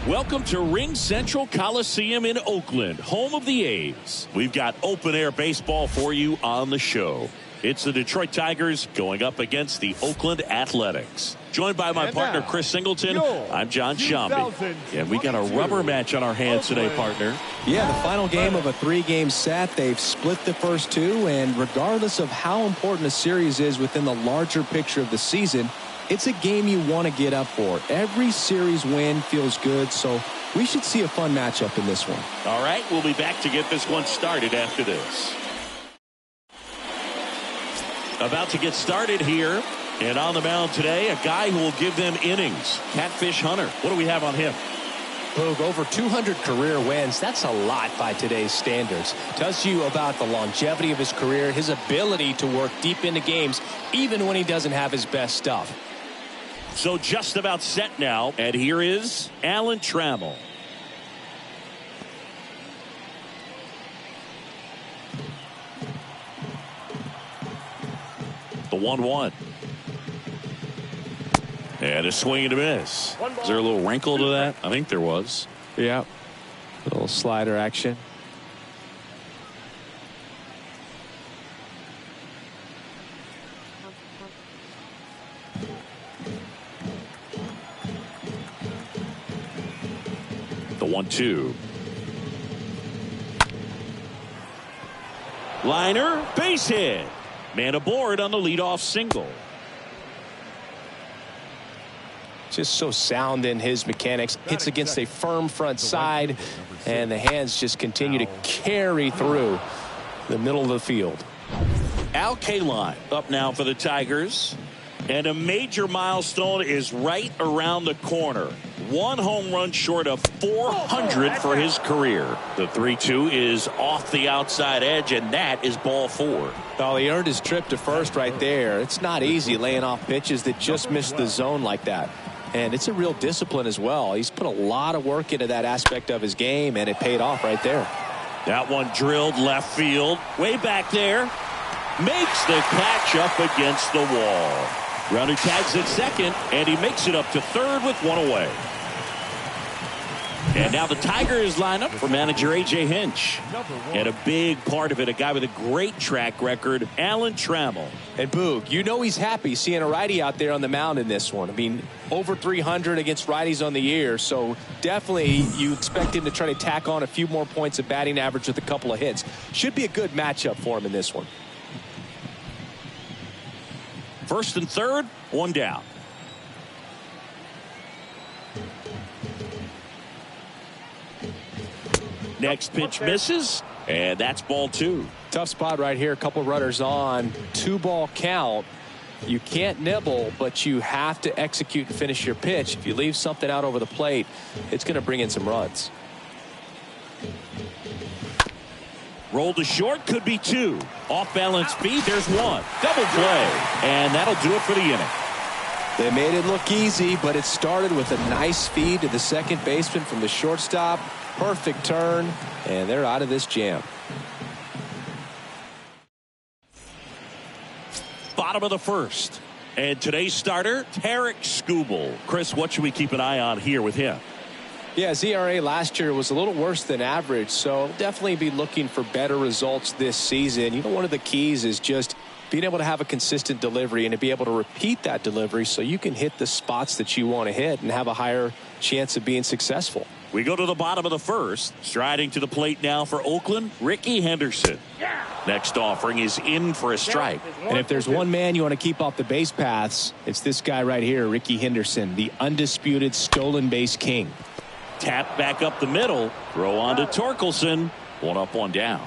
Welcome to Ring Central Coliseum in Oakland, home of the A's. We've got open-air baseball for you on the show. It's the Detroit Tigers going up against the Oakland Athletics. Joined by my partner, Chris Singleton, I'm John Shambi. And we got a rubber match on our hands today, partner. Yeah, the final game of a 3-game set. They've split the first two, and regardless of how important a series is within the larger picture of the season, it's a game you want to get up for. Every series win feels good, so we should see a fun matchup in this one. All right, we'll be back to get this one started after this. About to get started here, and on the mound today, a guy who will give them innings, Catfish Hunter. What do we have on him? Boog, over 200 career wins. That's a lot by today's standards. Tells you about the longevity of his career, his ability to work deep into games, even when he doesn't have his best stuff. So just about set now, and here is Alan Trammell. The 1-1. And a swing and a miss. Is there a little wrinkle to that? I think there was. Yeah. A little slider action. The 1-2. Liner, base hit. Man aboard on the leadoff single. Just so sound in his mechanics. Hits against a firm front side, and the hands just continue to carry through the middle of the field. Al Kaline up now for the Tigers. And a major milestone is right around the corner. One home run short of 400 for his career. The 3-2 is off the outside edge, and that is ball 4. Well, he earned his trip to first right there. It's not easy laying off pitches that just miss the zone like that. And it's a real discipline as well. He's put a lot of work into that aspect of his game, and it paid off right there. That one drilled left field. Way back there. Makes the catch up against the wall. Runner tags at second, and he makes it up to third with one away. And now the Tigers line up for manager A.J. Hinch. And a big part of it, a guy with a great track record, Alan Trammell. And Boog, you know he's happy seeing a righty out there on the mound in this one. I mean, over 300 against righties on the year, so definitely you expect him to try to tack on a few more points of batting average with a couple of hits. Should be a good matchup for him in this one. First and third, one down. Next pitch misses, and that's ball 2. Tough spot right here. A couple runners on. 2-ball count. You can't nibble, but you have to execute and finish your pitch. If you leave something out over the plate, it's going to bring in some runs. Roll to short, could be 2. Off balance feed, there's 1. Double play, and that'll do it for the inning. They made it look easy, but it started with a nice feed to the second baseman from the shortstop. Perfect turn, and they're out of this jam. Bottom of the first. And today's starter, Tarik Skubal. Chris, what should we keep an eye on here with him? Yeah, his ERA last year was a little worse than average, so definitely be looking for better results this season. You know, one of the keys is just being able to have a consistent delivery and to be able to repeat that delivery so you can hit the spots that you want to hit and have a higher chance of being successful. We go to the bottom of the first. Striding to the plate now for Oakland, Ricky Henderson. Next offering is in for a strike. And if there's one man you want to keep off the base paths, it's this guy right here, Ricky Henderson, the undisputed stolen base king. Tap back up the middle. Throw on to Torkelson. One up, one down.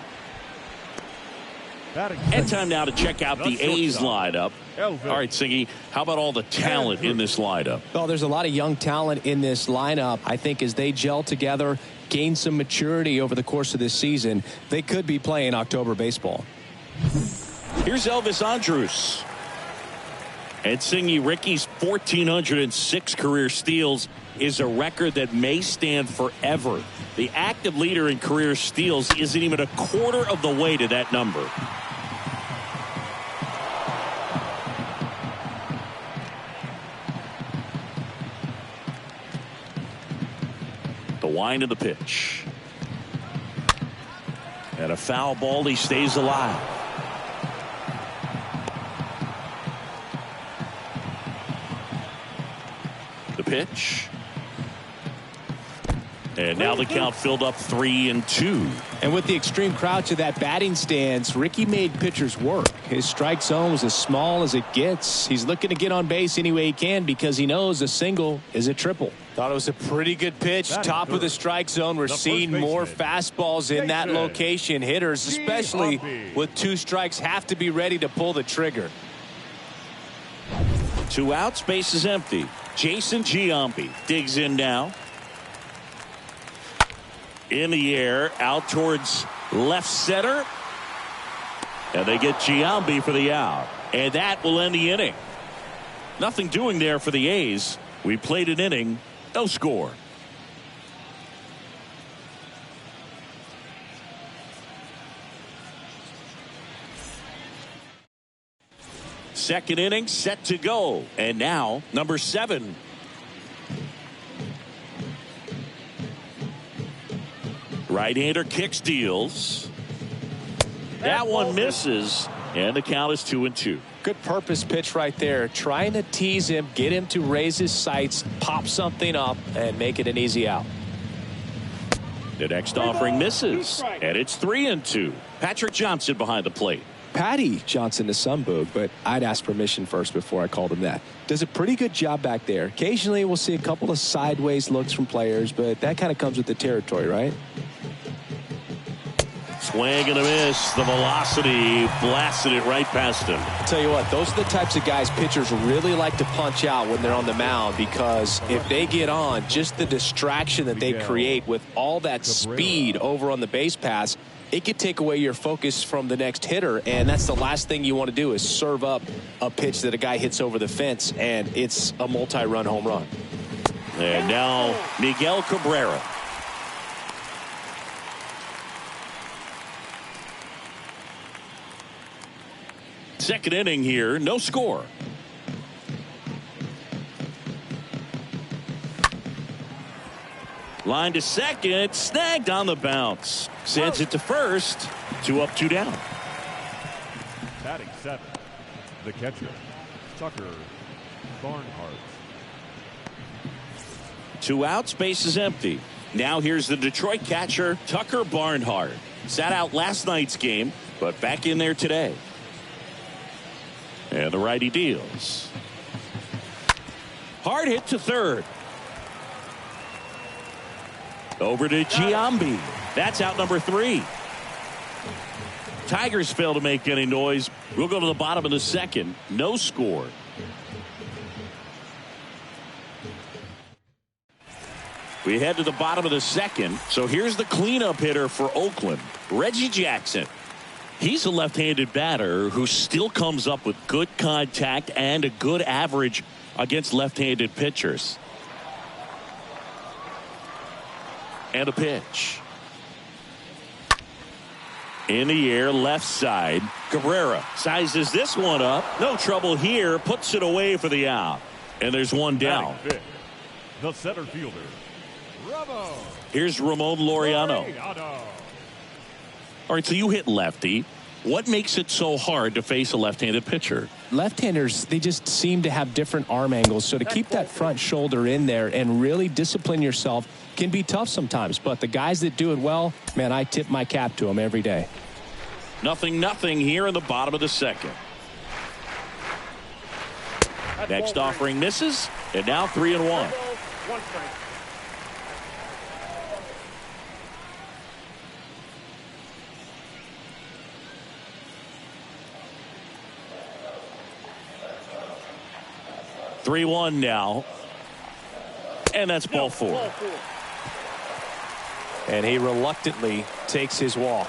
And time now to check out the A's lineup. All right, Siggy, how about all the talent in this lineup? Well, there's a lot of young talent in this lineup. I think as they gel together, gain some maturity over the course of this season, they could be playing October baseball. Here's Elvis Andrus. And Siggy, Ricky's 1,406 career steals is a record that may stand forever. The active leader in career steals isn't even a quarter of the way to that number. Wind of the pitch. And a foul ball. He stays alive. The pitch. And now the count filled up 3-2. And with the extreme crouch of that batting stance, Ricky made pitchers work. His strike zone was as small as it gets. He's looking to get on base any way he can because he knows a single is a triple. Thought it was a pretty good pitch. Top of the strike zone. We're seeing more fastballs in that location. Hitters, especially with 2 strikes, have to be ready to pull the trigger. 2 outs, base is empty. Jason Giambi digs in now. In the air, out towards left center. And they get Giambi for the out. And that will end the inning. Nothing doing there for the A's. We played an inning, no score. Second inning set to go. And now number 7. Right-hander kicks, deals. That one misses, and the count is 2-2. Good purpose pitch right there. Trying to tease him, get him to raise his sights, pop something up, and make it an easy out. The next offering misses, and it's 3-2. Patrick Johnson behind the plate. Patty Johnson to Sunboog, but I'd ask permission first before I called him that. Does a pretty good job back there. Occasionally we'll see a couple of sideways looks from players, but that kind of comes with the territory, right? Swing and a miss. The velocity blasted it right past him. I'll tell you what, those are the types of guys pitchers really like to punch out when they're on the mound, because if they get on, just the distraction that they create with all that speed over on the base pass, it could take away your focus from the next hitter, and that's the last thing you want to do is serve up a pitch that a guy hits over the fence, and it's a multi-run home run. And now Miguel Cabrera. Second inning here, no score. Line to second, snagged on the bounce. Sends it to first. 2 up, 2 down. Batting 7, the catcher, Tucker Barnhart. 2 outs, base is empty. Now here's the Detroit catcher, Tucker Barnhart. Sat out last night's game, but back in there today. And the righty deals. Hard hit to third. Over to Giambi. That's out number 3. Tigers fail to make any noise. We'll go to the bottom of the second. No score. We head to the bottom of the second. So here's the cleanup hitter for Oakland, Reggie Jackson. He's a left-handed batter who still comes up with good contact and a good average against left-handed pitchers. And a pitch. In the air, left side. Cabrera sizes this one up. No trouble here. Puts it away for the out. And there's one down. The center fielder, Ramon. Here's Ramon Laureano. All right, so you hit lefty. What makes it so hard to face a left-handed pitcher? Left-handers, they just seem to have different arm angles. So to keep that front shoulder in there and really discipline yourself can be tough sometimes. But the guys that do it well, man, I tip my cap to them every day. 0-0 here in the bottom of the second. Next offering misses, and now 3-1. 3-1 now. And that's ball 4. And he reluctantly takes his walk.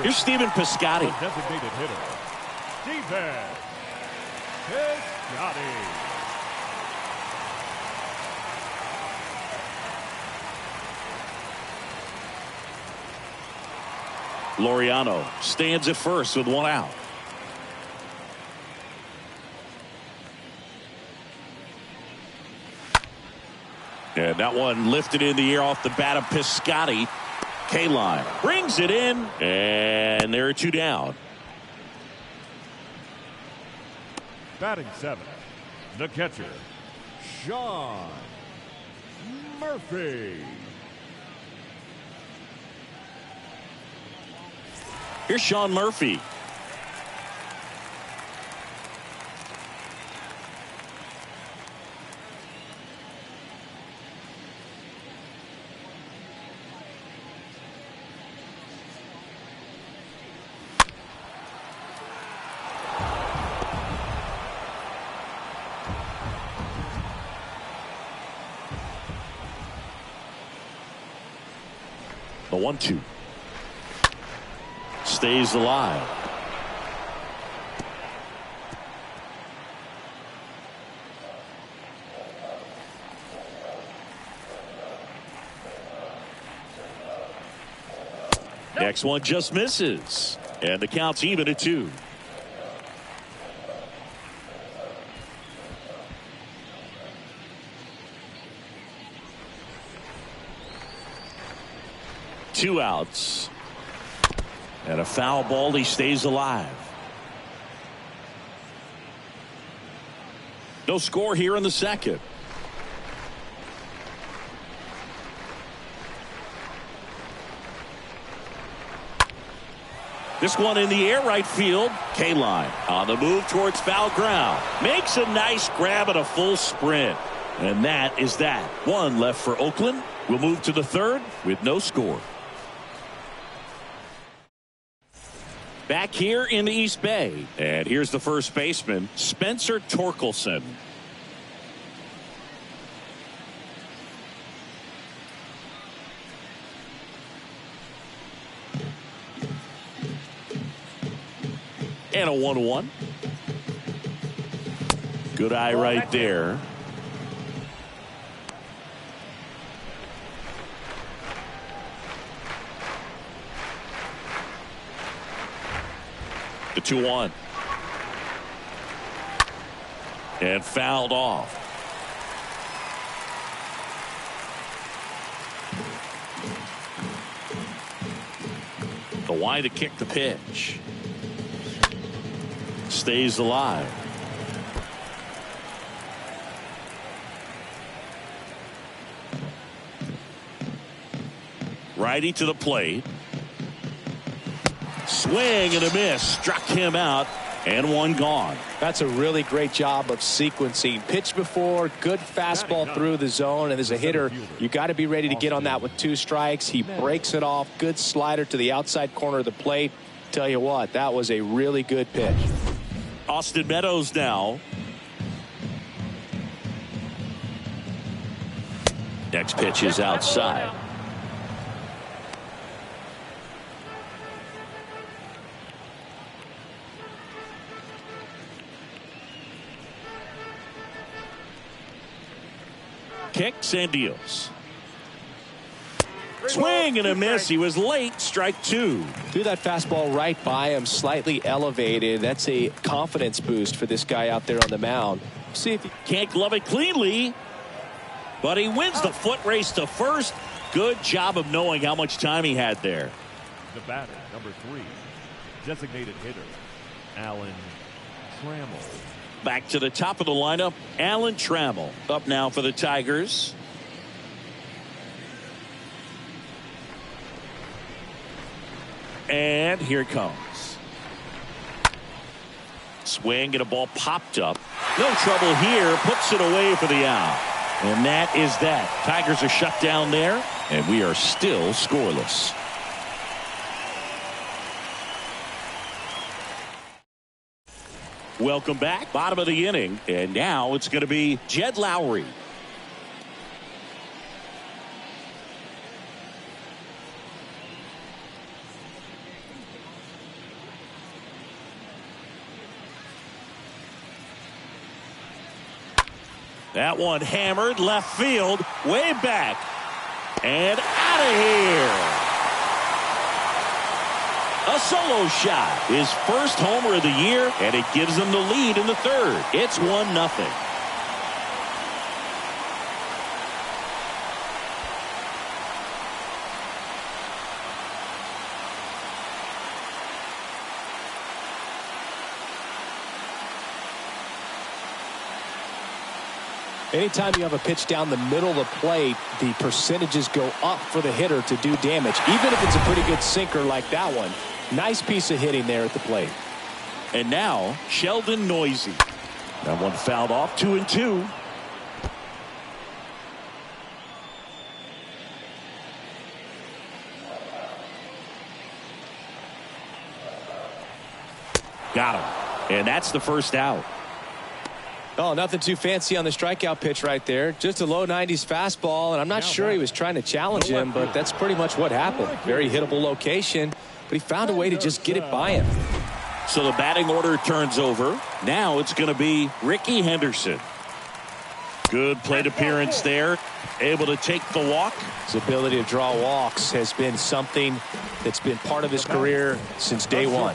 Here's Stephen Piscotty. Designated hitter, Stephen Piscotty. Laureano stands at first with 1 out. And that one lifted in the air off the bat of Piscotty. K-line brings it in, and there are 2 down. Batting 7th, the catcher, Sean Murphy. Here's Sean Murphy. The 1-2. Stays alive. Next one just misses. And the count's even at 2. Two outs. And a foul ball. He stays alive. No score here in the second. This one in the air right field. K-line on the move towards foul ground. Makes a nice grab and a full sprint. And that is that. One left for Oakland. We'll move to the third with no score. Back here in the East Bay. And here's the first baseman, Spencer Torkelson. And a 1-1. Good eye right there. The 2-1. And fouled off. The wide to kick the pitch. Stays alive. Righty to the plate. Swing and a miss. Struck him out. And one gone. That's a really great job of sequencing. Pitch before, good fastball through the zone, and as a hitter, you got to be ready to get on that with 2 strikes. He breaks it off. Good slider to the outside corner of the plate. Tell you what, that was a really good pitch. Austin Meadows now. Next pitch is outside. Kicks and deals. Swing and a miss. He was late. Strike 2. Threw that fastball right by him, slightly elevated. That's a confidence boost for this guy out there on the mound. See if he can't glove it cleanly, but he wins the foot race to first. Good job of knowing how much time he had there. The batter, number 3, designated hitter, Alan Trammell. Back to the top of the lineup, Alan Trammell up now for the Tigers. And here it comes. Swing and a ball popped up. No trouble here. Puts it away for the out. And that is that. Tigers are shut down there, and we are still scoreless. Welcome back. Bottom of the inning. And now it's going to be Jed Lowry. That one hammered left field, way back, and out of here. A solo shot, his first homer of the year, and it gives them the lead in the third. It's 1-0. Anytime you have a pitch down the middle of the plate, the percentages go up for the hitter to do damage, even if it's a pretty good sinker like that one. Nice piece of hitting there at the plate. And now Sheldon Noisy. That one fouled off, 2-2. Got him. And that's the first out. Oh, nothing too fancy on the strikeout pitch right there. Just a low 90s fastball, and I'm not sure he was trying to challenge him, but that's pretty much what happened. Very hittable location, but he found a way to just get it by him. So the batting order turns over. Now it's going to be Ricky Henderson. Good plate appearance there. Able to take the walk. His ability to draw walks has been something that's been part of his career since day one.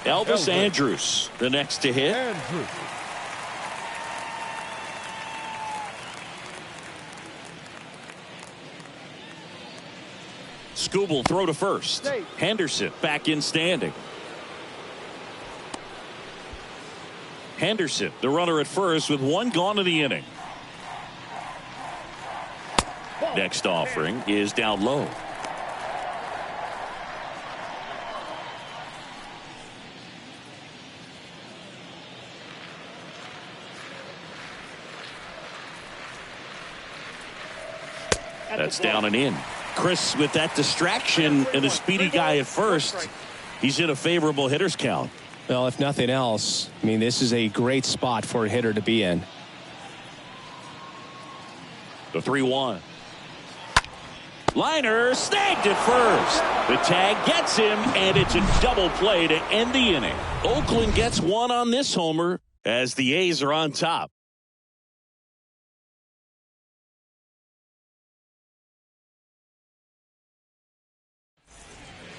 Elvis Andrus, the next to hit. Scoob will throw to first. Henderson back in standing. Henderson, the runner at first with one gone in the inning. Next offering is down low. That's down and in. Chris, with that distraction and a speedy guy at first, he's in a favorable hitter's count. Well, if nothing else, I mean, this is a great spot for a hitter to be in. The 3-1. Liner snagged at first. The tag gets him, and it's a double play to end the inning. Oakland gets one on this homer as the A's are on top.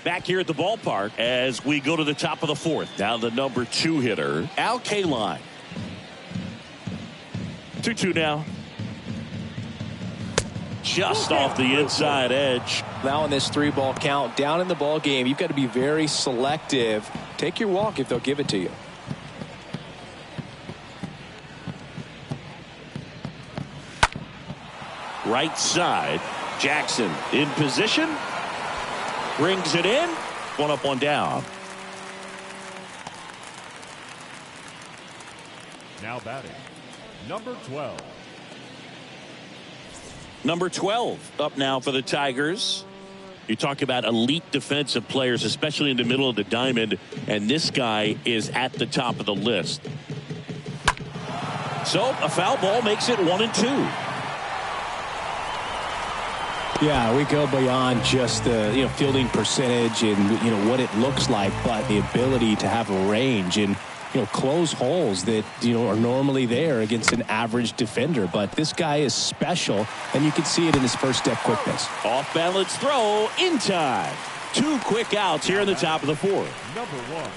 Back here at the ballpark as we go to the top of the fourth. Now the number 2 hitter, Al Kaline. 2-2 now. Just off the inside edge. Now in this 3-ball count, down in the ball game, you've got to be very selective. Take your walk if they'll give it to you. Right side. Jackson in position. Brings it in. One up, one down. Now batting, number 12. Number 12 up now for the Tigers. You talk about elite defensive players, especially in the middle of the diamond, and this guy is at the top of the list. So a foul ball makes it 1-2. Yeah, we go beyond just the fielding percentage and what it looks like, but the ability to have a range and close holes that are normally there against an average defender. But this guy is special, and you can see it in his first step quickness. Off balance throw in time. 2 quick outs here in the top of the fourth. Number 1.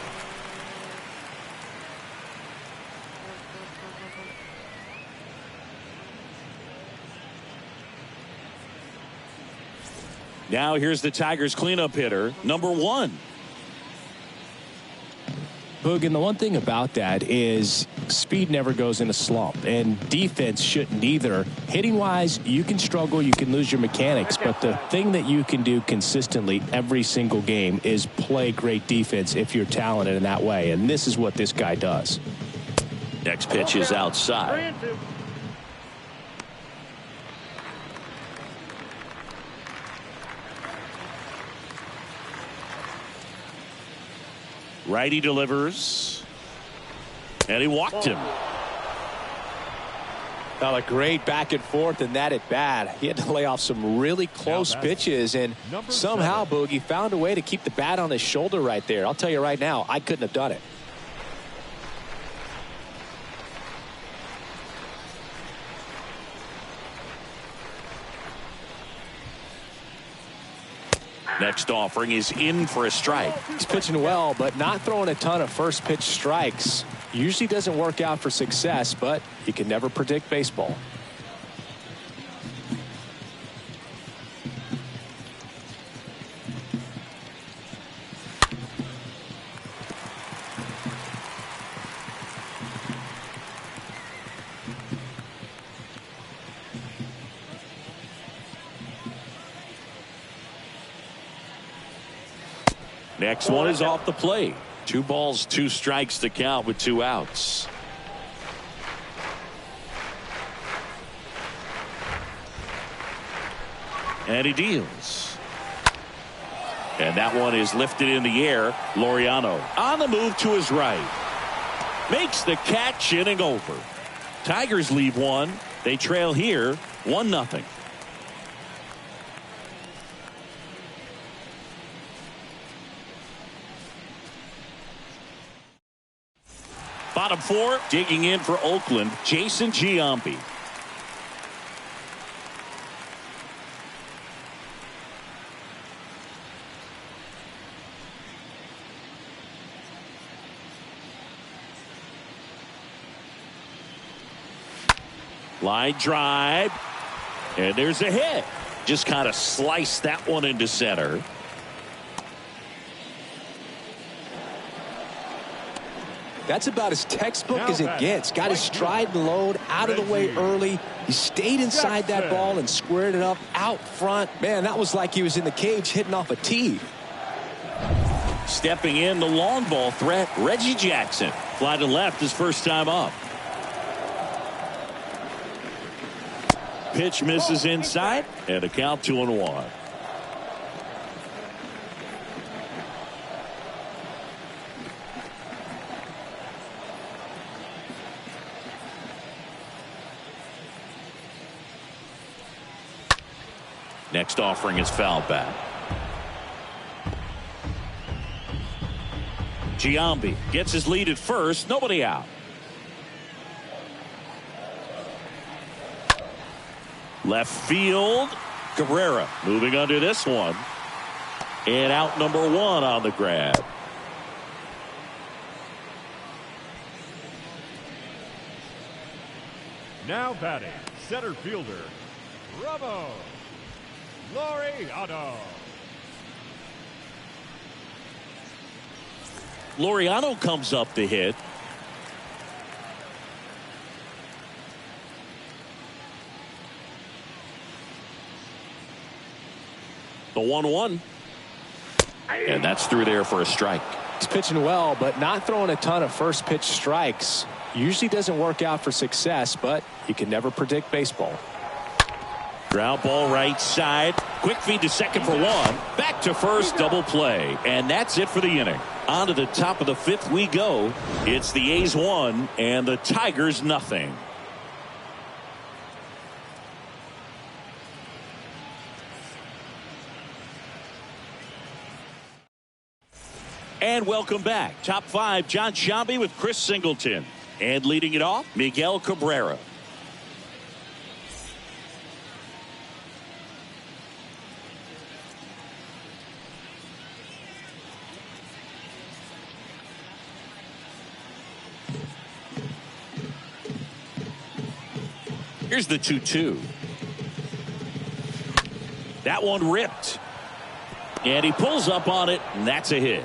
Now here's the Tigers cleanup hitter, number 1. Boog, and the one thing about that is speed never goes in a slump, and defense shouldn't either. Hitting-wise, you can struggle, you can lose your mechanics, but the thing that you can do consistently every single game is play great defense if you're talented in that way, and this is what this guy does. Next pitch is outside. Righty delivers. And he walked him. Now a great back and forth in that at bat. He had to lay off some really close pitches, and somehow Boogie found a way to keep the bat on his shoulder right there. I'll tell you right now, I couldn't have done it. Next offering is in for a strike. He's pitching well, but not throwing a ton of first pitch strikes. Usually doesn't work out for success, but you can never predict baseball. Next one is off the plate. 2 balls, 2 strikes to count with 2 outs. And he deals. And that one is lifted in the air. Laureano on the move to his right. Makes the catch, inning over. Tigers leave 1. They trail here 1-0. Bottom 4, digging in for Oakland, Jason Giambi. Line drive, and there's a hit. Just kind of sliced that one into center. That's about as textbook as it gets. Got his stride and load out of the way early. He stayed inside that ball and squared it up out front. Man, that was like he was in the cage hitting off a tee. Stepping in, the long ball threat, Reggie Jackson. Fly to left his first time up. Pitch misses inside, and a count 2-1. Next offering is foul back. Giambi gets his lead at first, nobody out. Left field, Cabrera moving under this one. And out number 1 on the grab. Now batting, center fielder, Ramos Laureano. Laureano comes up to hit. The 1-1. And that's through there for a strike. He's pitching well, but not throwing a ton of first pitch strikes. Usually doesn't work out for success, but you can never predict baseball. Ground ball right side. Quick feed to second for 1. Back to first, double play. And that's it for the inning. On to the top of the 5th we go. It's the A's 1 and the Tigers nothing. And welcome back. Top 5, John Giambi with Chris Singleton. And leading it off, Miguel Cabrera. Here's the 2-2. That one ripped. And he pulls up on it, and that's a hit.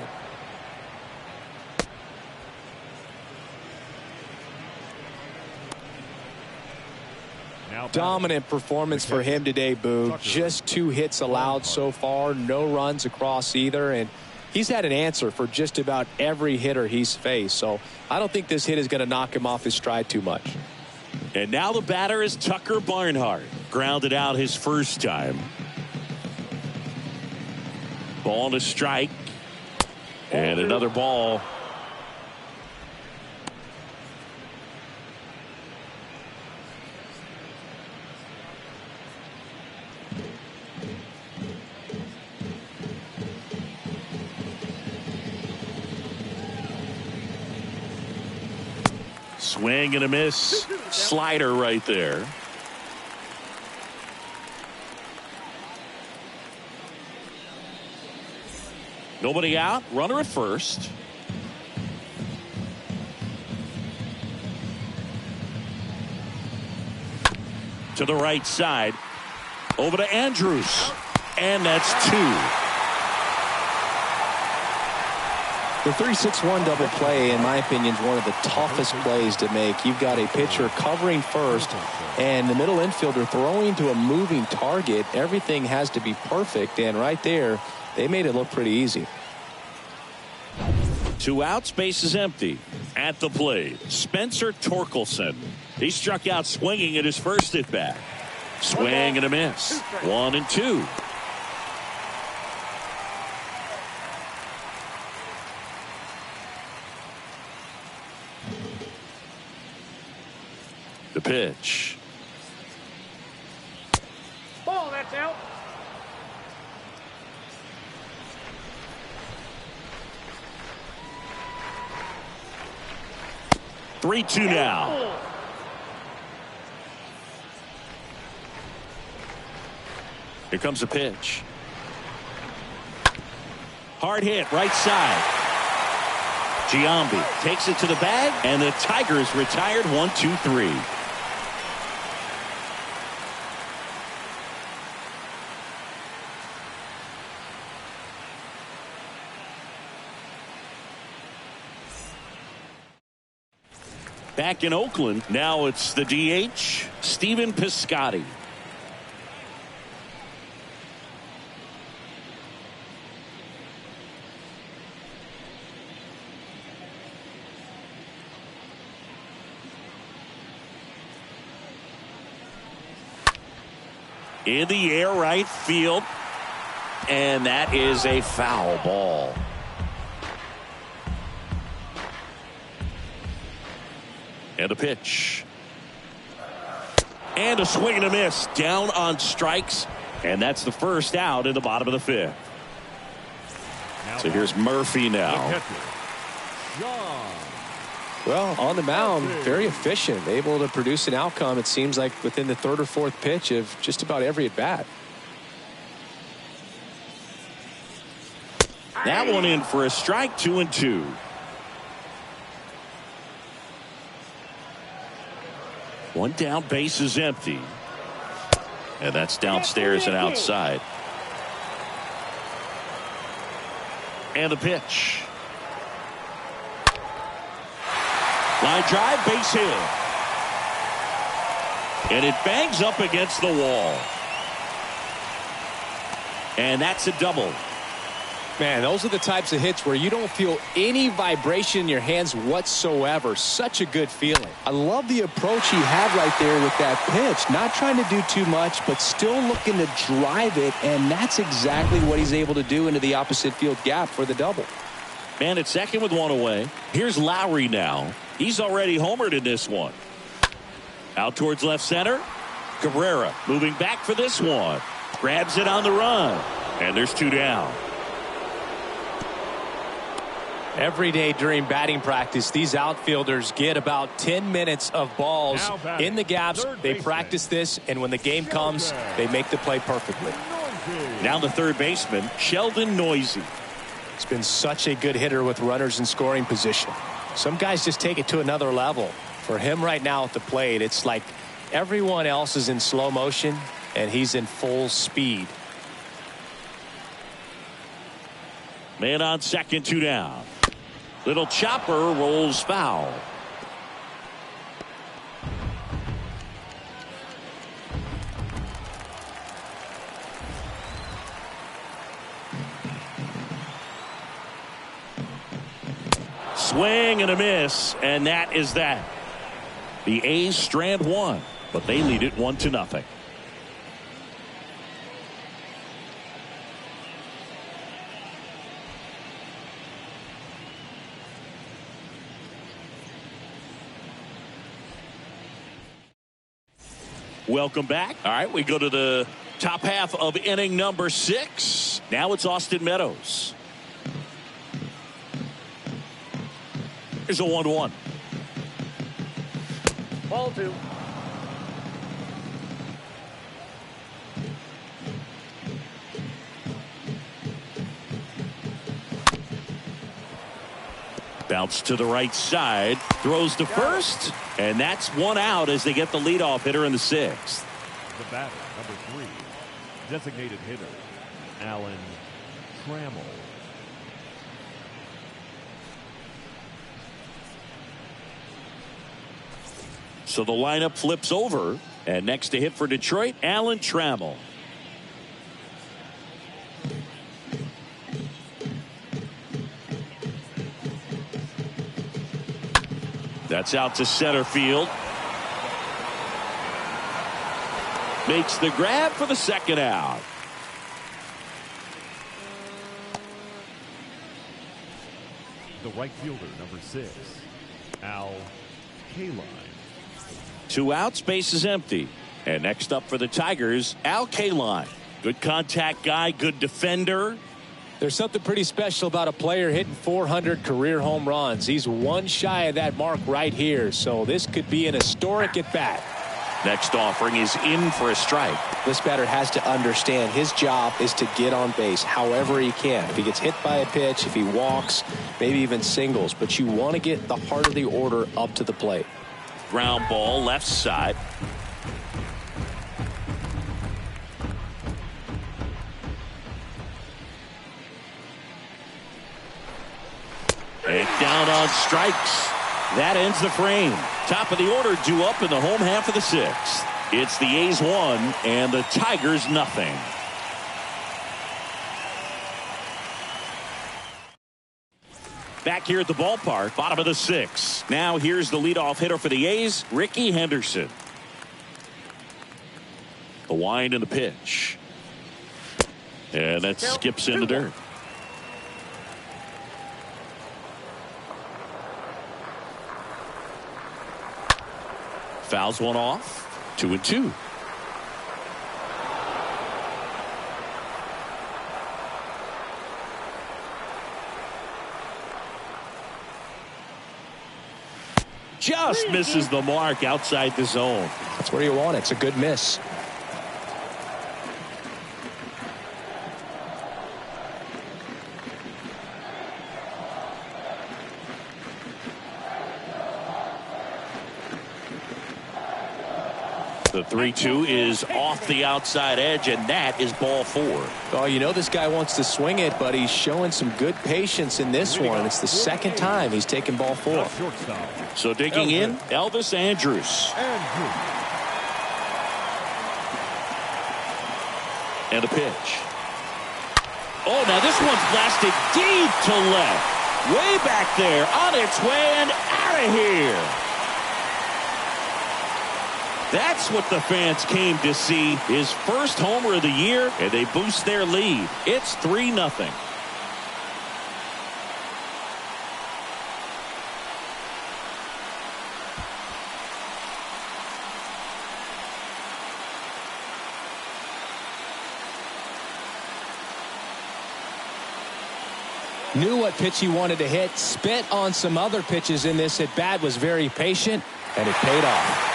Dominant performance for him today, Boo. Just 2 hits allowed so far. No runs across either. And he's had an answer for just about every hitter he's faced. So I don't think this hit is going to knock him off his stride too much. And now the batter is Tucker Barnhart. Grounded out his first time. Ball to strike. And another ball. Swing and a miss. Slider right there. Nobody out. Runner at first. To the right side. Over to Andrews. And that's 2. The 3-6-1 double play, in my opinion, is one of the toughest plays to make. You've got a pitcher covering first and the middle infielder throwing to a moving target. Everything has to be perfect, and right there, they made it look pretty easy. 2 outs, base is empty. At the plate, Spencer Torkelson. He struck out swinging at his first at bat. Swing and a miss. 1-2. The pitch. Ball, that's out. Three-two now. Here comes a pitch. Hard hit, right side. Giambi takes it to the bag, and the Tigers retired 1-2-3. Back in Oakland, now it's the DH, Stephen Piscotty. In the air, right field, and that is a foul ball. And a pitch. And a swing and a miss. Down on strikes. And that's the first out in the bottom of the 5th. So here's Murphy now. Well, on the mound, very efficient. Able to produce an outcome, it seems like, within the 3rd or 4th pitch of just about every at-bat. That one in for a strike. 2-2. One down, base is empty. And that's downstairs and outside. And the pitch. Line drive, base hit. And it bangs up against the wall. And that's a double. Man, those are the types of hits where you don't feel any vibration in your hands whatsoever. Such a good feeling. I love the approach he had right there with that pitch. Not trying to do too much, but still looking to drive it, and that's exactly what he's able to do into the opposite field gap for the double. Man at second with one away. Here's Lowry now. He's already homered in this one. Out towards left center. Cabrera moving back for this one. Grabs it on the run. And there's 2 down. Every day during batting practice, these outfielders get about 10 minutes of balls in the gaps. They practice this, and when the game comes, they make the play perfectly. Now the third baseman, Sheldon Noisy. He's been such a good hitter with runners in scoring position. Some guys just take it to another level. For him right now at the plate, it's like everyone else is in slow motion, and he's in full speed. Man on second, 2 down. Little chopper rolls foul. Swing and a miss, and that is that. The A's strand 1, but they lead it 1-0. Welcome back. All right, we go to the top half of inning number 6. Now it's Austin Meadows. Here's a 1-1. Ball 2. Bounce to the right side, throws to first, and that's 1 out as they get the leadoff hitter in the 6th. The batter, number 3, designated hitter, Alan Trammell. So the lineup flips over, and next to hit for Detroit, Alan Trammell. That's out to center field. Makes the grab for the second out. The right fielder, number 6, Al Kaline. 2 outs, base is empty. And next up for the Tigers, Al Kaline. Good contact guy, good defender. There's something pretty special about a player hitting 400 career home runs. He's one shy of that mark right here, so this could be an historic at bat. Next offering is in for a strike. This batter has to understand his job is to get on base however he can. If he gets hit by a pitch, if he walks, maybe even singles, but you want to get the heart of the order up to the plate. Ground ball left side. And down on strikes. That ends the frame. Top of the order due up in the home half of the 6th. It's the A's 1 and the Tigers nothing. Back here at the ballpark, bottom of the 6th. Now here's the leadoff hitter for the A's, Ricky Henderson. The wind and the pitch. And that skips in the dirt. Fouls one off. 2-2. Just misses the mark outside the zone. That's where you want it. It's a good miss. The 3-2 is off the outside edge, and that is ball 4. Oh, you know this guy wants to swing it, but he's showing some good patience in this one. It's the second time he's taken ball 4. So digging in, Elvis Andrus. And a pitch. Oh, now this one's blasted deep to left. Way back there, on its way and out of here. That's what the fans came to see. His first homer of the year, and they boost their lead. It's 3-0. Knew what pitch he wanted to hit, spit on some other pitches in this at bat, was very patient, and it paid off.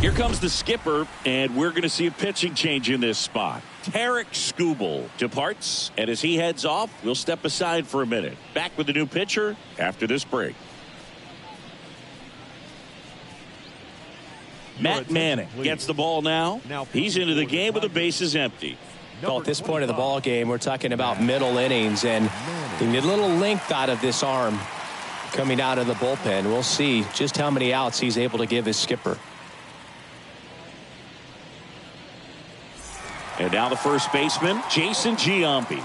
Here comes the skipper, and we're going to see a pitching change in this spot. Tarek Skubal departs, and as he heads off, we'll step aside for a minute. Back with the new pitcher after this break. Matt Manning gets the ball now. He's into the game with the bases empty. Well, at this point of the ball game, we're talking about middle innings, and you need a little length out of this arm coming out of the bullpen. We'll see just how many outs he's able to give his skipper. And now the first baseman, Jason Giambi.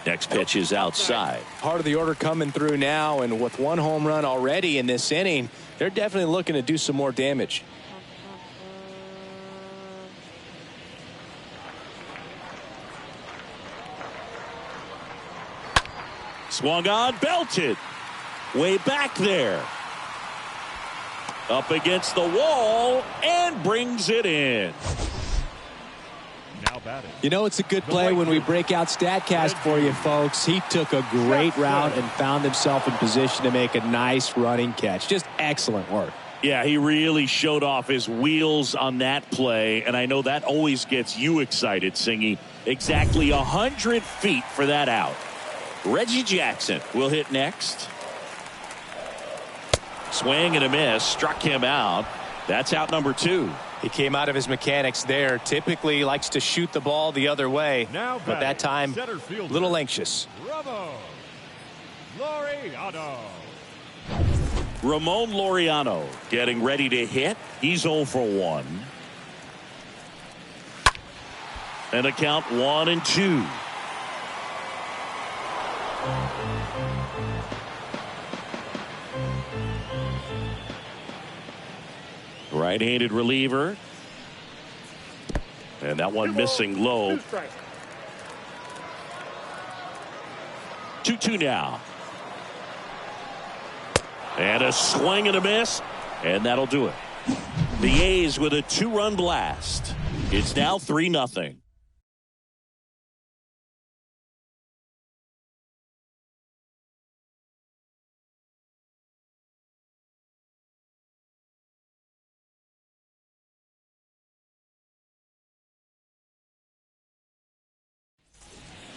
Next pitch is outside. Part of the order coming through now, and with one home run already in this inning, they're definitely looking to do some more damage. Swung on, belted. Way back there. Up against the wall and brings it in. Now batting. You know, it's a good play when we break out StatCast for you, folks. He took a great route and found himself in position to make a nice running catch. Just excellent work. Yeah, he really showed off his wheels on that play, and I know that always gets you excited, Singy. Exactly 100 feet for that out. Reggie Jackson will hit next. Swing and a miss, struck him out. That's out number 2. He came out of his mechanics there. Typically likes to shoot the ball the other way, but that time a little anxious. Bravo. Laureano. Ramon Laureano getting ready to hit. He's 0 for 1. And a count 1-2. Right-handed reliever. And that one missing low. 2-2 now. And a swing and a miss. And that'll do it. The A's with a 2-run blast. It's now 3-0.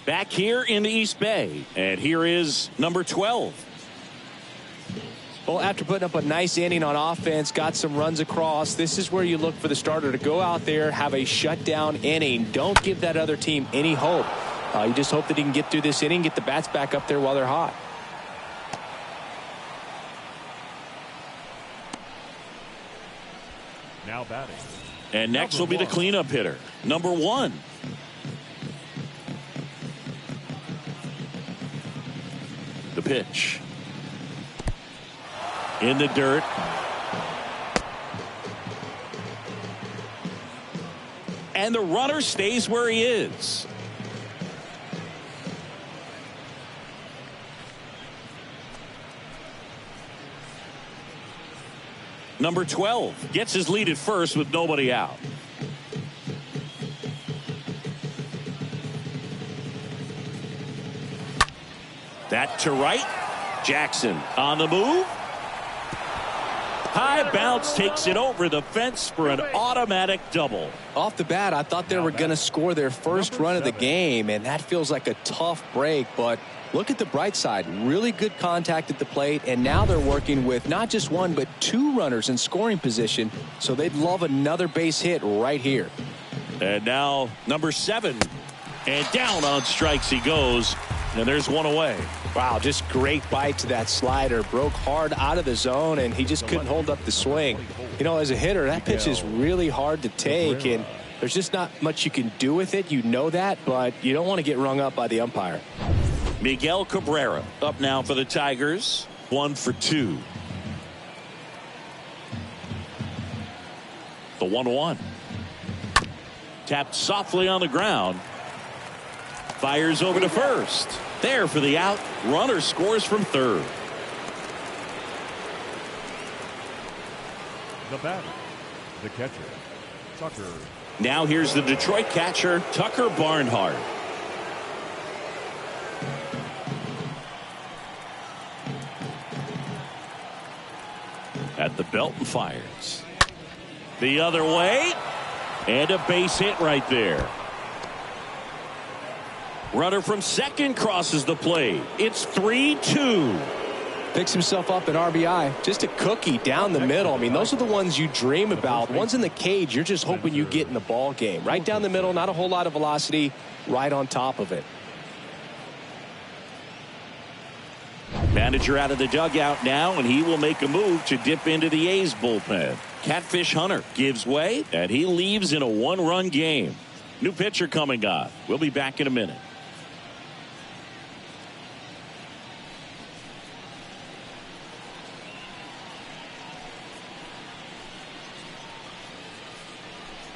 Back here in the East Bay. And here is number 12. Well, after putting up a nice inning on offense, got some runs across, this is where you look for the starter to go out there, have a shutdown inning. Don't give that other team any hope. You just hope that he can get through this inning, get the bats back up there while they're hot. Now batting. And next will be the cleanup hitter, number 1. The pitch. In the dirt. And the runner stays where he is. Number 12 gets his lead at first with nobody out. That to right. Jackson on the move. High bounce takes it over the fence for an automatic double. Off the bat, I thought they were going to score their first run of the game, and that feels like a tough break. But look at the bright side. Really good contact at the plate, and now they're working with not just one, but 2 runners in scoring position. So they'd love another base hit right here. And now number 7. And down on strikes he goes. And there's one away. Wow, just great bite to that slider. Broke hard out of the zone, and he just couldn't hold up the swing. You know, as a hitter, that pitch is really hard to take, and there's just not much you can do with it. You know that, but you don't want to get rung up by the umpire. Miguel Cabrera up now for the Tigers. 1 for 2. The 1-1. Tapped softly on the ground. Fires over to first. There for the out. Runner scores from third. The batter, the catcher, Tucker. Now here's the Detroit catcher, Tucker Barnhart. At the belt and fires. The other way. And a base hit right there. Runner from second crosses the plate. It's 3-2. Picks himself up an RBI. Just a cookie down the middle. I mean, those are the ones you dream about. Ones in the cage, you're just hoping you get in the ball game. Right down the middle, not a whole lot of velocity, right on top of it. Manager out of the dugout now, and he will make a move to dip into the A's bullpen. Catfish Hunter gives way, and he leaves in a 1-run game. New pitcher coming on. We'll be back in a minute.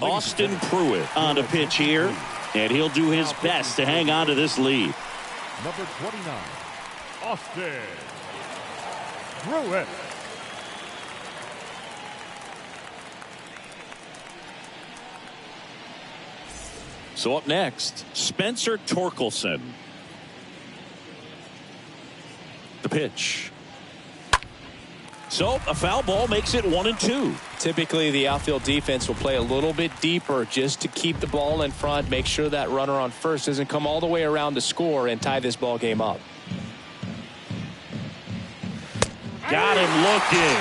Austin Pruitt on the pitch here, and he'll do his best to hang on to this lead. Number 29, Austin Pruitt. So up next, Spencer Torkelson. The pitch. So a foul ball makes it 1-2. Typically, the outfield defense will play a little bit deeper just to keep the ball in front, make sure that runner on first doesn't come all the way around to score and tie this ball game up. Got him looking.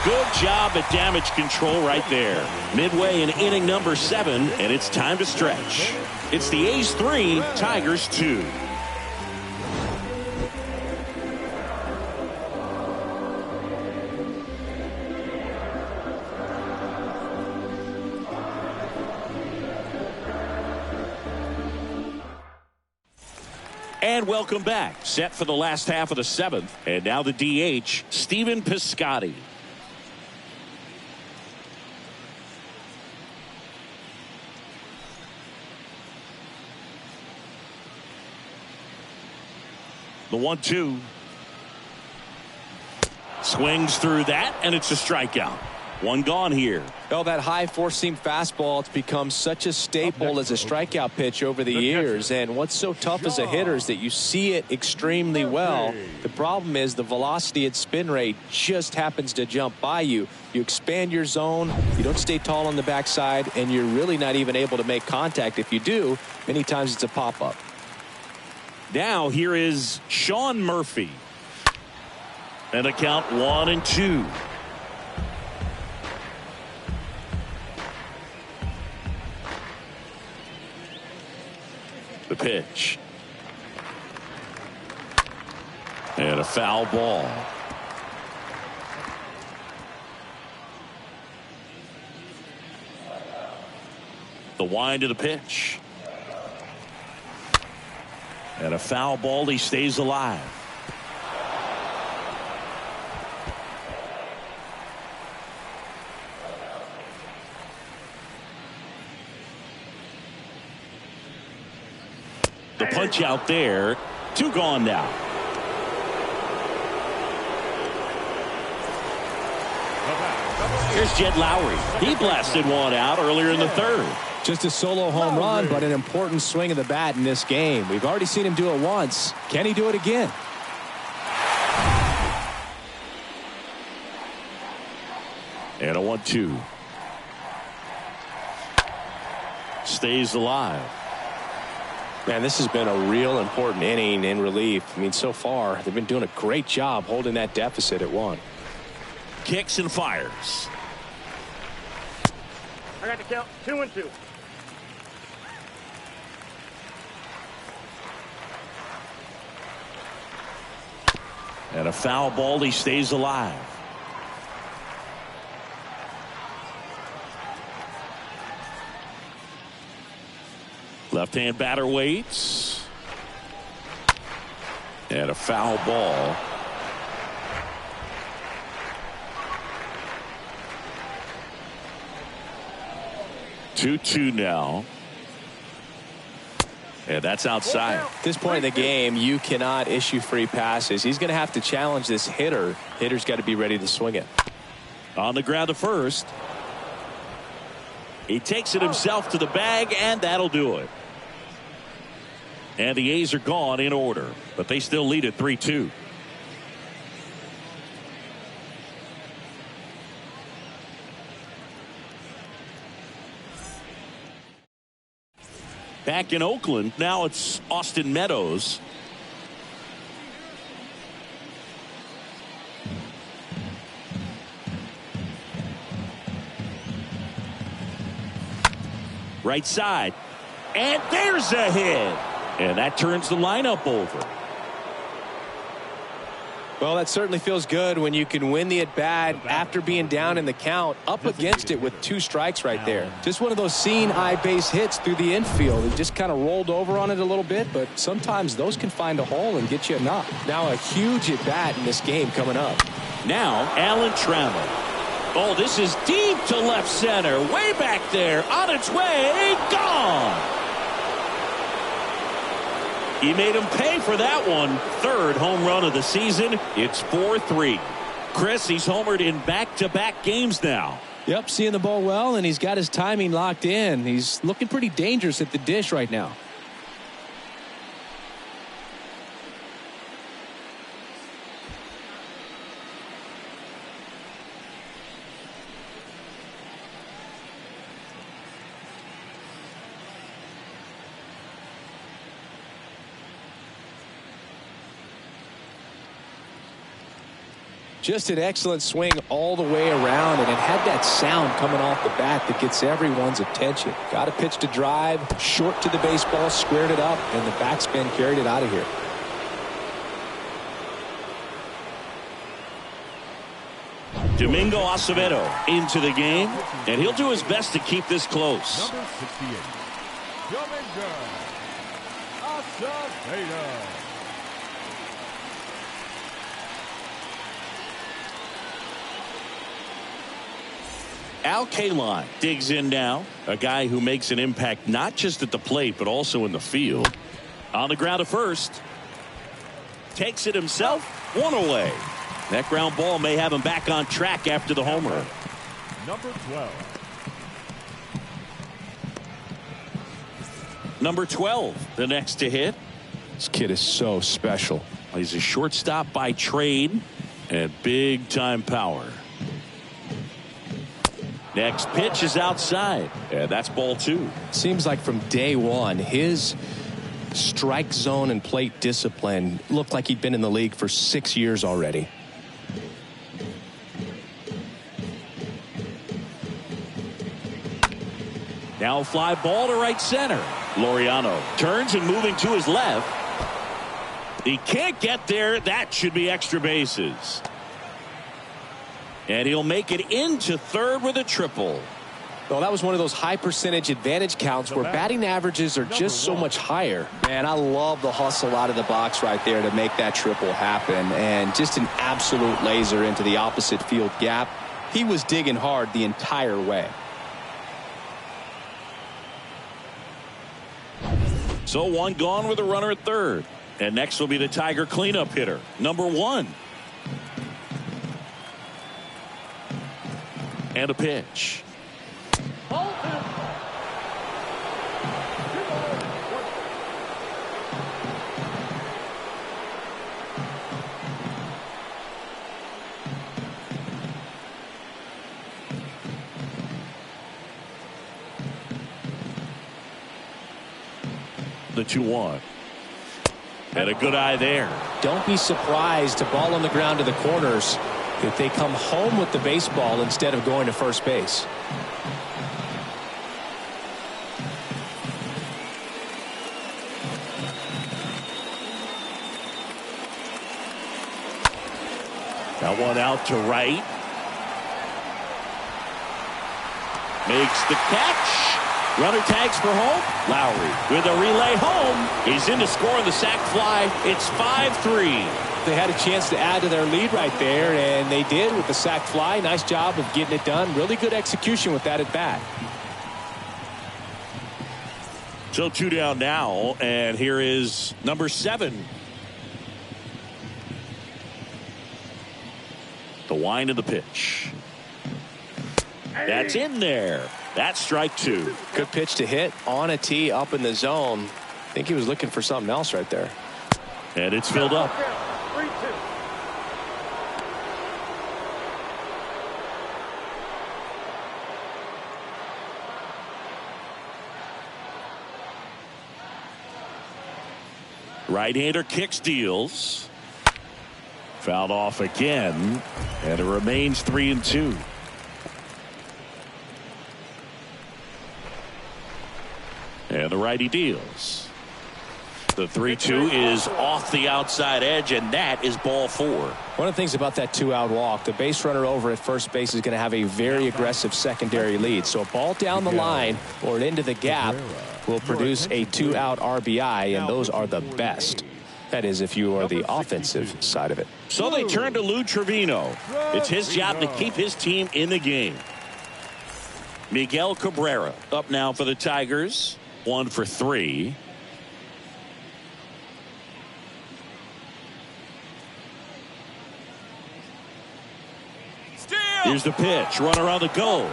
Good job at damage control right there. Midway in inning number 7, and it's time to stretch. It's the A's 3, Tigers 2. And welcome back. Set for the last half of the 7th. And now the DH, Stephen Piscotty. The 1-2. Swings through that, and it's a strikeout. One gone here. Well, that high four-seam fastball, it's become such a staple as a strikeout pitch over the years. And what's so tough as a hitter is that you see it extremely well. The problem is the velocity and spin rate just happens to jump by you. You expand your zone, you don't stay tall on the backside, and you're really not even able to make contact. If you do, many times it's a pop-up. Now here is Sean Murphy. And a count 1-2. The pitch. And a foul ball. The wind of the pitch. And a foul ball. He stays alive. The punch out there. 2 gone now. Here's Jed Lowry. He blasted one out earlier in the 3rd. Just a solo home run, but an important swing of the bat in this game. We've already seen him do it once. Can he do it again? And a 1-2. Stays alive. Man, this has been a real important inning in relief. I mean, so far, they've been doing a great job holding that deficit at 1. Kicks and fires. I got the count. 2-2. And a foul ball. He stays alive. Left-hand batter waits. And a foul ball. Two now. And that's outside. At this point in the game, you cannot issue free passes. He's going to have to challenge this hitter. Hitter's got to be ready to swing it. On the ground to first. He takes it himself to the bag, and that'll do it. And the A's are gone in order, but they still lead at 3-2. Back in Oakland, now it's Austin Meadows. Right side. And there's a hit. And that turns the lineup over. Well, that certainly feels good when you can win the at-bat after being down in the count, up against it with 2 strikes right there. Just one of those seeing eye base hits through the infield. He just kind of rolled over on it a little bit, but sometimes those can find a hole and get you a knock. Now a huge at-bat in this game coming up. Now Alan Trammell. Oh, this is deep to left center. Way back there. On its way. Gone. He made him pay for that one. 3rd home run of the season. It's 4-3. Chris, he's homered in back-to-back games now. Yep, seeing the ball well, and he's got his timing locked in. He's looking pretty dangerous at the dish right now. Just an excellent swing all the way around, and it had that sound coming off the bat that gets everyone's attention. Got a pitch to drive, short to the baseball, squared it up, and the backspin carried it out of here. Domingo Acevedo into the game, and he'll do his best to keep this close. Number 68, Domingo Acevedo. Al Kaline digs in now. A guy who makes an impact not just at the plate but also in the field. On the ground at first. Takes it himself. One away. That ground ball may have him back on track after the homer. Number 12. Number 12, the next to hit. This kid is so special. He's a shortstop by trade and big time power. Next pitch is outside, and that's ball 2. Seems like from day one, his strike zone and plate discipline looked like he'd been in the league for 6 years already. Now a fly ball to right center. Laureano turns and moving to his left. He can't get there. That should be extra bases. And he'll make it into third with a triple. Well, that was one of those high percentage advantage counts where batting averages are just so much higher. Man, I love the hustle out of the box right there to make that triple happen. And just an absolute laser into the opposite field gap. He was digging hard the entire way. So one gone with a runner at third. And next will be the Tiger cleanup hitter, number 1. And a pitch. Ball 2. The 2-1. And a good eye there. Don't be surprised to ball on the ground to the corners if they come home with the baseball instead of going to first base. That one out to right. Makes the catch. Runner tags for home. Lowry with a relay home. He's in to score on the sac fly. It's 5-3. They had a chance to add to their lead right there, and they did with the sac fly. Nice job of getting it done. Really good execution with that at bat. So 2 down now, and here is number 7. The wind of the pitch. That's in there. That's strike 2. Good pitch to hit on a tee up in the zone. I think he was looking for something else right there. And it's filled up. 3-2. Right-hander kicks, deals. Fouled off again, and it remains 3-2. And the righty deals. The 3-2 is off the outside edge, and that is ball 4. One of the things about that 2-out walk, the base runner over at first base is going to have a very aggressive secondary lead. So a ball down the line or into the gap will produce a 2-out RBI, and those are the best. That is, if you are the offensive side of it. So they turn to Lou Trevino. It's his job to keep his team in the game. Miguel Cabrera up now for the Tigers. 1 for 3. Here's the pitch. Runner on the go.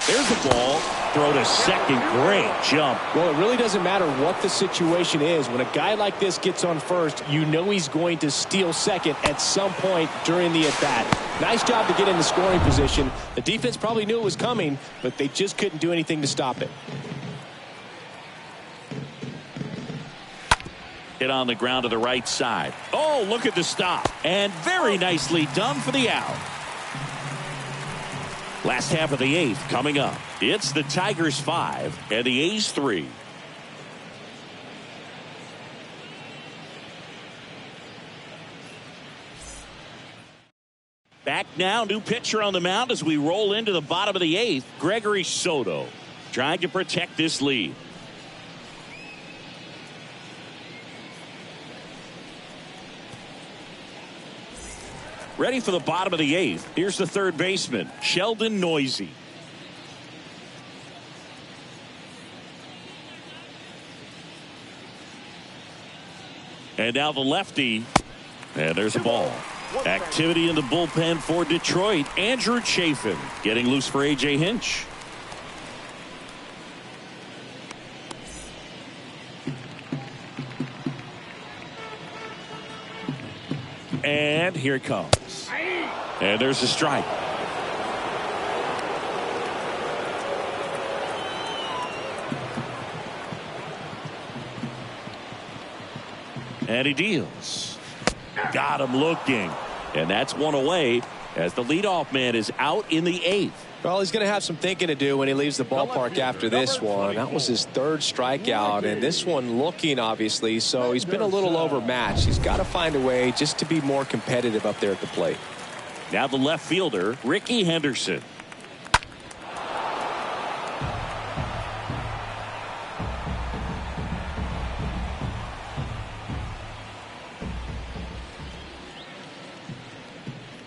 There's the ball. Throw to second. Great jump. Well, it really doesn't matter what the situation is. When a guy like this gets on first, you know he's going to steal second at some point during the at-bat. Nice job to get into scoring position. The defense probably knew it was coming, but they just couldn't do anything to stop it. Hit on the ground to the right side. Oh, look at the stop. And very nicely done for the out. Last half of the 8th coming up. It's the Tigers 5 and the A's 3. Back now, new pitcher on the mound as we roll into the bottom of the 8th. Gregory Soto trying to protect this lead. Ready for the bottom of the 8th. Here's the third baseman, Sheldon Noisy. And now the lefty. And there's a ball. Activity in the bullpen for Detroit. Andrew Chafin getting loose for A.J. Hinch. And here it comes. And there's a strike. And he deals. Got him looking. And that's one away as the leadoff man is out in the 8th. Well, he's going to have some thinking to do when he leaves the ballpark after this one. That was his 3rd strikeout, and this one looking, obviously, so he's been a little overmatched. He's got to find a way just to be more competitive up there at the plate. Now the left fielder, Ricky Henderson.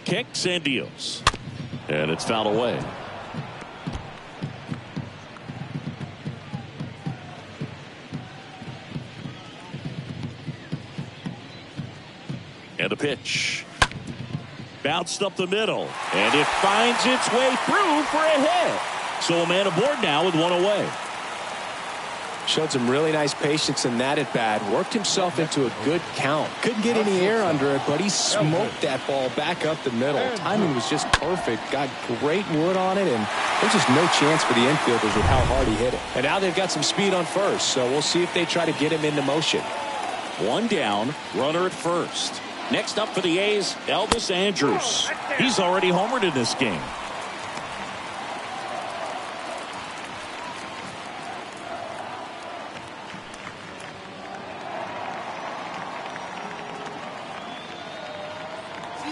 Kicks and deals. And it's fouled away. And a pitch. Bounced up the middle. And it finds its way through for a hit. So a man aboard now with one away. Showed some really nice patience in that at bat. Worked himself into a good count. Couldn't get any air under it, but he smoked that ball back up the middle. Timing was just perfect. Got great wood on it, and there's just no chance for the infielders with how hard he hit it. And now they've got some speed on first, so we'll see if they try to get him into motion. One down, runner at first. Next up for the A's, Elvis Andrus. He's already homered in this game.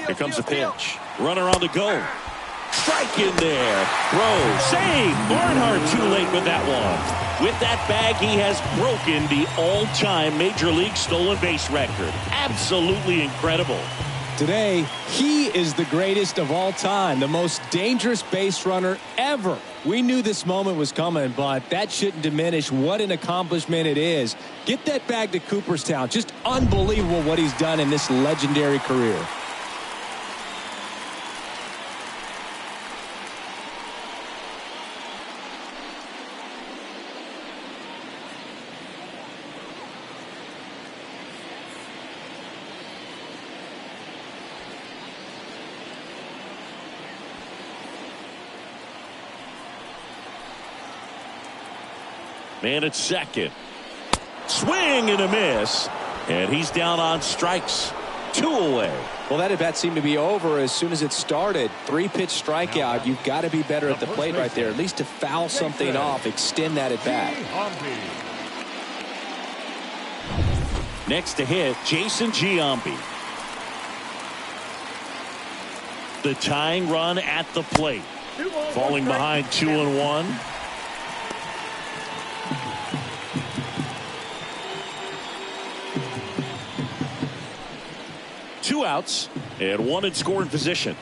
Here comes a pitch. Runner on the go. Strike in there. Throw. Save. Barnhart too late with that one. With that bag, he has broken the all-time Major League stolen base record. Absolutely incredible. Today, he is the greatest of all time, the most dangerous base runner ever. We knew this moment was coming, but that shouldn't diminish what an accomplishment it is. Get that bag to Cooperstown. Just unbelievable what he's done in this legendary career. Man at second. Swing and a miss. And he's down on strikes. 2 away. Well, that at bat seemed to be over as soon as it started. 3-pitch strikeout. You've got to be better at the plate right there. At least to foul something off. Extend that at bat. Next to hit, Jason Giambi. The tying run at the plate. Falling behind 2-1. Two outs and one in scoring position.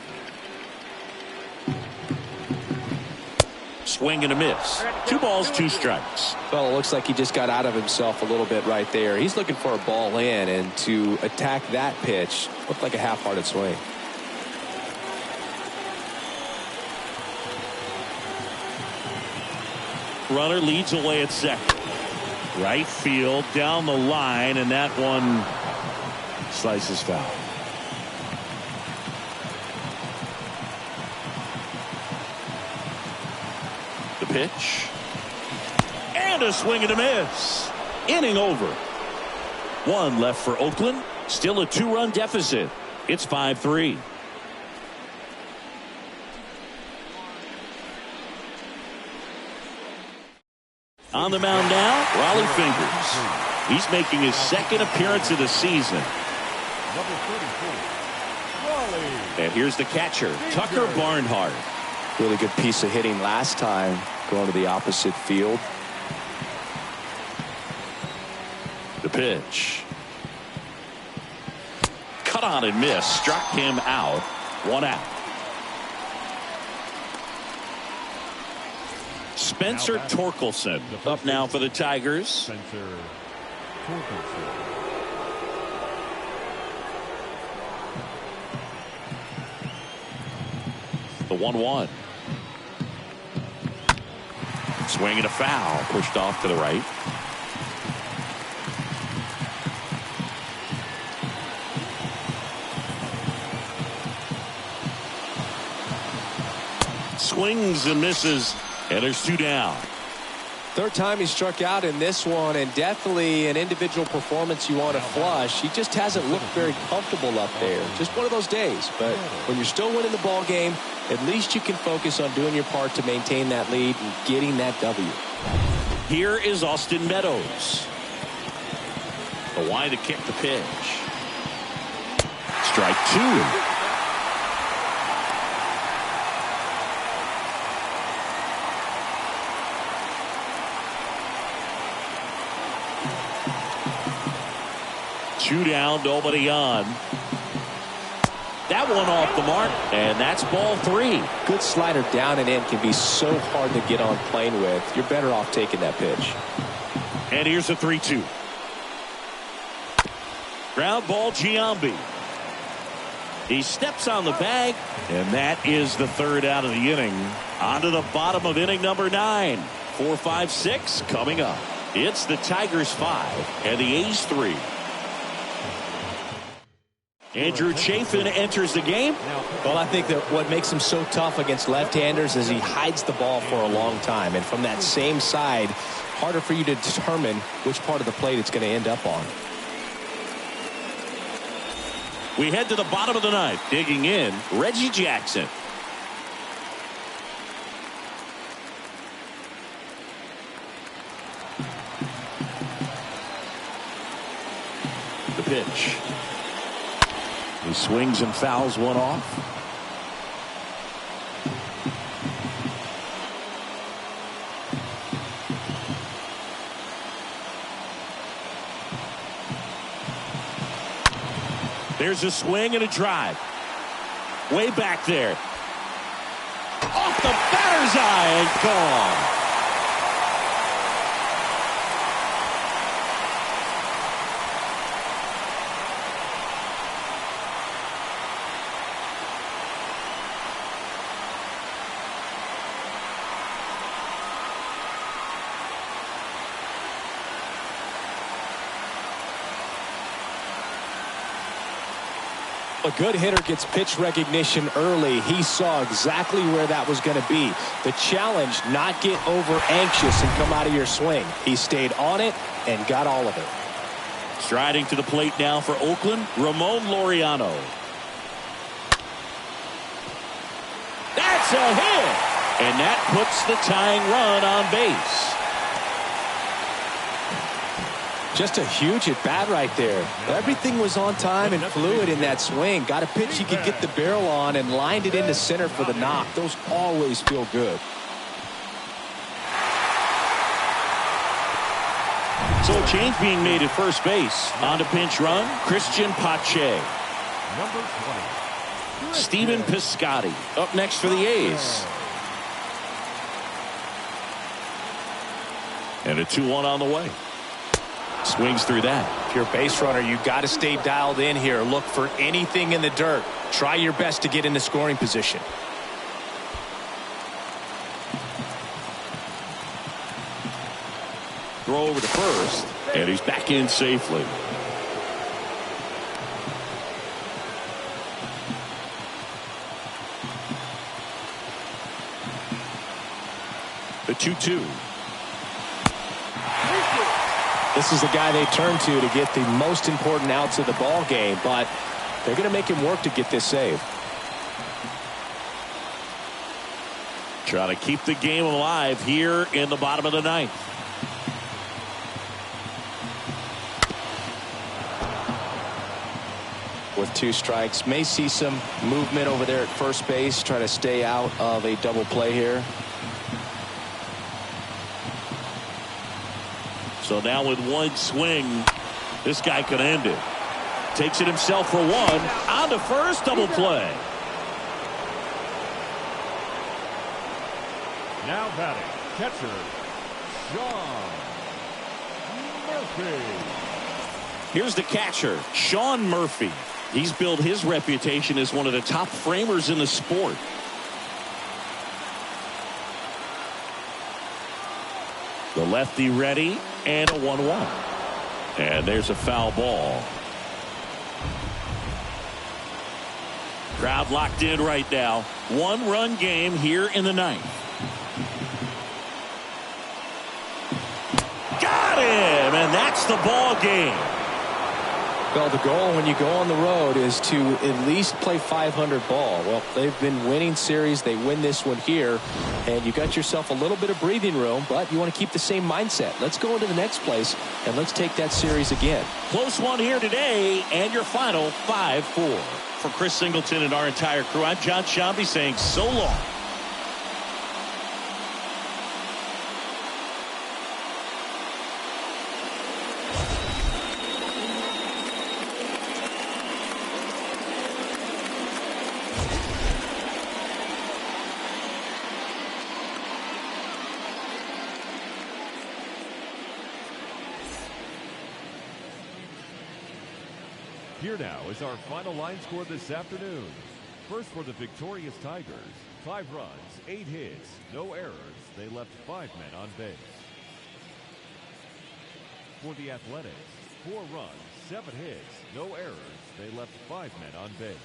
Swing and a miss. 2 balls, 2 strikes. Well, it looks like he just got out of himself a little bit right there. He's looking for a ball in, and to attack that pitch looked like a half-hearted swing. Runner leads away at second. Right field down the line, and that one slices foul. The pitch. And a swing and a miss. Inning over. 1 left for Oakland. Still a 2-run deficit. It's 5-3. On the mound now, Raleigh Fingers. He's making his 2nd appearance of the season. Number 34, Raleigh. And here's the catcher, Tucker Barnhart. Really good piece of hitting last time, going to the opposite field. The pitch. Cut on and miss. Struck him out. One out. Spencer Torkelson up now for the Tigers. Spencer Torkelson. The 1-1. Swing and a foul. Pushed off to the right. Swings and misses. And there's 2 down. Third time he struck out in this one, and definitely an individual performance you want to flush. He just hasn't looked very comfortable up there. Just one of those days. But when you're still winning the ball game, at least you can focus on doing your part to maintain that lead and getting that W. Here is Austin Meadows. The wide to kick the pitch. Strike 2. Two down, nobody on. That one off the mark, and that's ball 3. Good slider down and in can be so hard to get on plane with. You're better off taking that pitch. And here's a 3-2. Ground ball, Giambi. He steps on the bag, and that is the 3rd out of the inning. On to the bottom of inning number 9. 4, 5, 6 coming up. It's the Tigers 5 and the A's 3. Andrew Chafin enters the game. Well, I think that what makes him so tough against left-handers is he hides the ball for a long time. And from that same side, harder for you to determine which part of the plate it's going to end up on. We head to the bottom of the 9th. Digging in, Reggie Jackson. The pitch. He swings and fouls one off. There's a swing and a drive. Way back there. Off the batter's eye and gone. A good hitter gets pitch recognition early. He saw exactly where that was going to be. The challenge, not get over anxious and come out of your swing. He stayed on it and got all of it. Striding to the plate now for Oakland, Ramon Laureano. That's a hit! And that puts the tying run on base. Just a huge at-bat right there. Everything was on time and fluid in that swing. Got a pitch he could get the barrel on and lined it into center for the knock. Those always feel good. So a change being made at first base. On to pinch run, Christian Pache. Number 20. Steven Piscotty up next for the A's. And a 2-1 on the way. Swings through that. If you're a base runner, you got to stay dialed in here. Look for anything in the dirt. Try your best to get into scoring position. Throw over to first, and he's back in safely. The 2-2. This is the guy they turn to get the most important outs of the ball game, but they're going to make him work to get this save. Trying to keep the game alive here in the bottom of the 9th. With 2 strikes, may see some movement over there at first base. Try to stay out of a double play here. So now with one swing, this guy could end it. Takes it himself for one. On to first, double play. Now batting, catcher, Sean Murphy. Here's the catcher, Sean Murphy. He's built his reputation as one of the top framers in the sport. The lefty ready, and a 1-1. And there's a foul ball. Crowd locked in right now. 1-run game here in the ninth. Got him, and that's the ball game. Well, the goal when you go on the road is to at least play 500 ball. Well, they've been winning series. They win this one here, and you got yourself a little bit of breathing room, but you want to keep the same mindset. Let's go into the next place, and let's take that series again. Close one here today, and your final 5-4. For Chris Singleton and our entire crew, I'm John Shambi saying so long. Here now is our final line score this afternoon. First for the victorious Tigers, 5 runs, 8 hits, no errors. They left 5 men on base. For the Athletics, 4 runs, 7 hits, no errors. They left 5 men on base.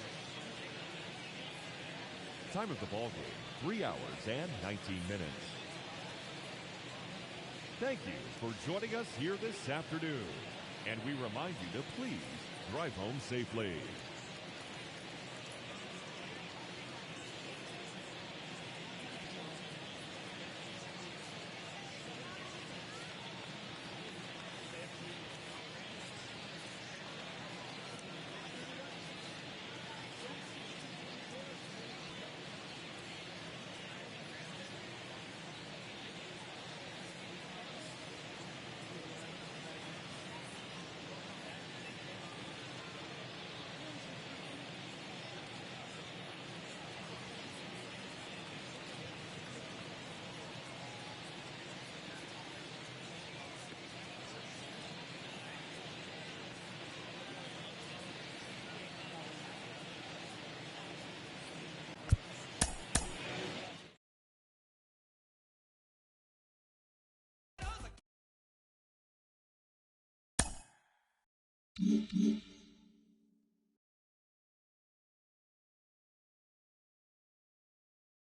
Time of the ball game, 3 hours and 19 minutes. Thank you for joining us here this afternoon. And we remind you to please drive home safely.